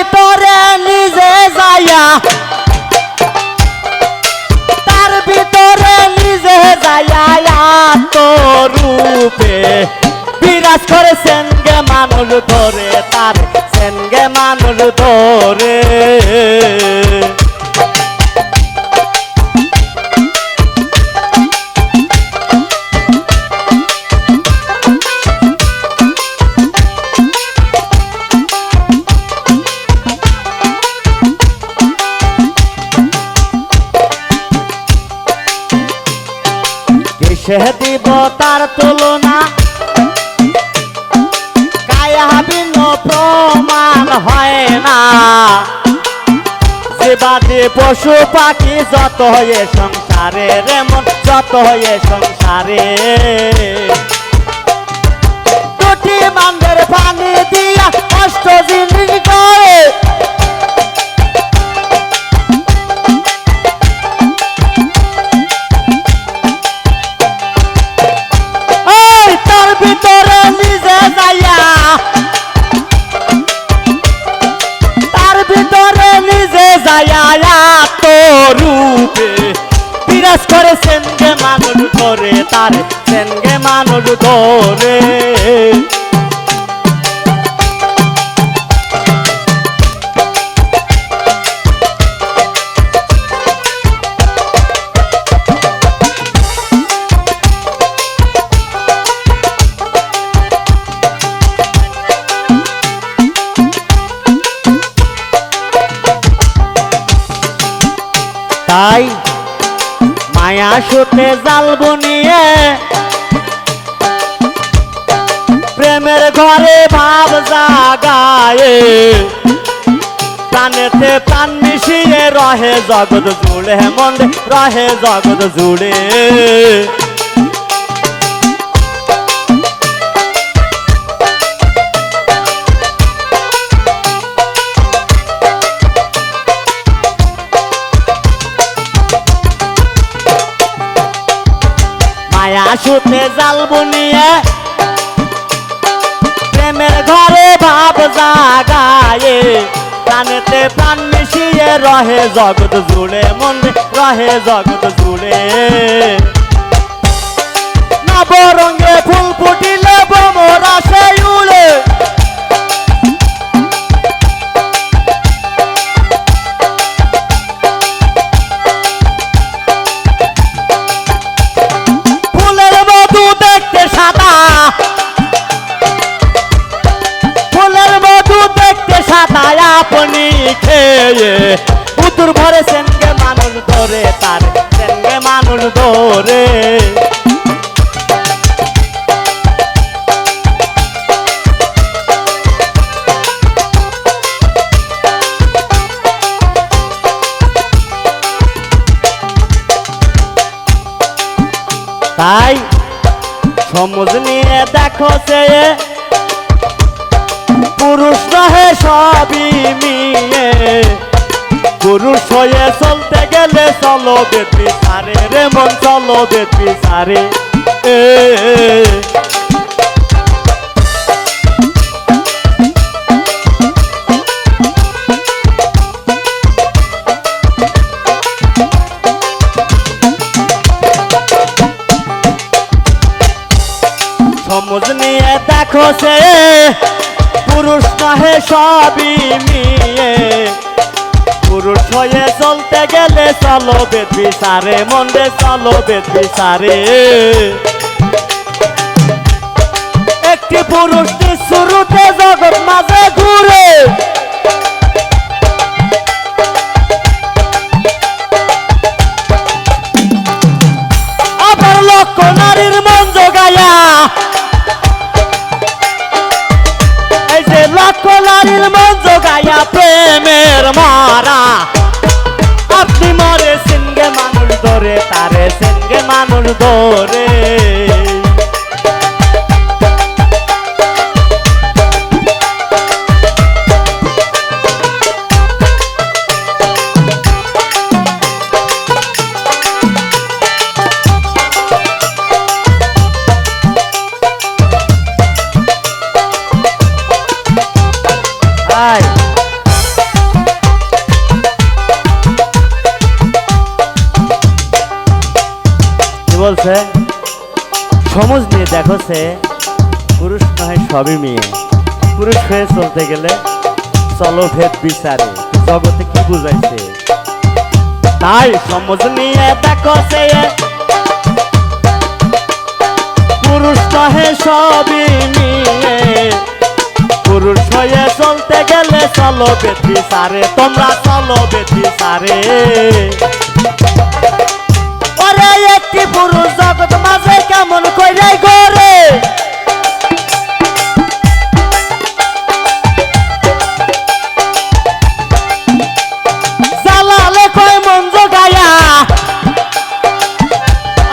ভিতরে নিজে যাইয়া, তার ভিতরে নিজে যাইয়া তোর রূপে বিরাজ করেছেন গে মানুষ ধরে, তার সেনগে মানুষ ধরে। কিসে দিব তার তুলনা, কায়া ভিন্ন প্রমাণ হয় না। জীবাদি পশু পাখি যত হয়ে সংসারে রে মন, যত হয়ে সংসারে। দুটি বান্ধের পানি দিয়া কষ্ট জিনিস করে, ভিতরে নিজে যাইয়া, তার ভিতরে নিজে যাইয়া তোর রূপে বিরাজ করেছেন গে মানুষ ধরে, তার সেনগে মানুষ ধরে। তাই মায়া সুতে জাল বুনিয়ে প্রেমের ঘরে ভাব জাগায়ে, প্রাণেতে প্রাণ মিশিয়ে রহে জগৎ জুড়ে, মন রহে জগৎ জুড়ে। মায়া সুতে জাল বুনিয়ে প্রেমের ঘরে ভাব জাগায়ে, প্রাণেতে প্রাণ মিশিয়ে রহে জগৎ জুড়ে, মন রহে জগৎ জুড়ে। নবরঙ্গে ফুল ফুটিলে ভ্রমর আসে উড়ে, আপনি খেয়ে পুতুর ভরে সেনগে মানুষ ধরে, তার সেনগে মানুষ ধরে। তাই সমুজ নিয়ে দেখো সে পুরুষ নহে সবই মিয়ে, পুরুষ হয়ে চলতে গেলে চলো বেতি সারে রে মন, চলো বেতি সারে। সমুজ নিয়ে দেখো সে পুরুষ নহে সবই মিয়ে, পুরুষ হয়ে চলতে গেলে চলো বেতি সারে মন্দে, চলো বেতি সারে। একটি পুরুষ শুরুতে জগৎ মাঝে ঘুরে, আবার লক্ষ নারীর মন জোগায়া, এই যে লক্ষ নারীর মন জোগায়া প্রেমের মারা। আপনি মরে সিনগে মানুষ ধরে, তারে সিনগে মানুষ ধরে। সমাজ নিয়ে দেখো সে পুরুষ নয় সবই মেয়ে, পুরুষ হয়ে চলতে গেলে চলো ভেদ বিচারে, জগতে কি বুঝাইছে। তাই সমাজ নিয়ে দেখো সে পুরুষ নহে সবই মেয়ে, পুরুষ হয়ে চলতে গেলে চলো ভেদ বিচারে, তোমরা চলো ভেদ বিচারে। ওরে একটি পুরুষ জগৎ মাঝে কেমন কইরাই গরে, জালালে কয় মন জগায়া,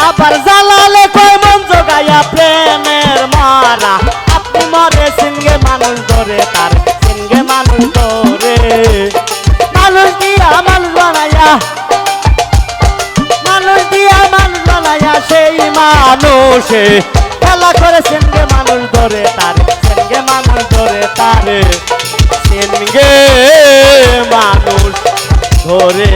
আবার জালালে কয় মন জগায়া প্রেমের মারা। আপনি মরে সিনগে মানুষ ধরে, তার সিনগে মানুষ ধরে, মানুষ দিয়া মানুষ বানাইয়া, মানুষ দিয়া মানুষ বানাইয়া সেই মানুষে খেলা করে সিনগে মানুষ ধরে, তার সিনগে মানুষ ধরে, তার সিনগে মানুষ ধরে।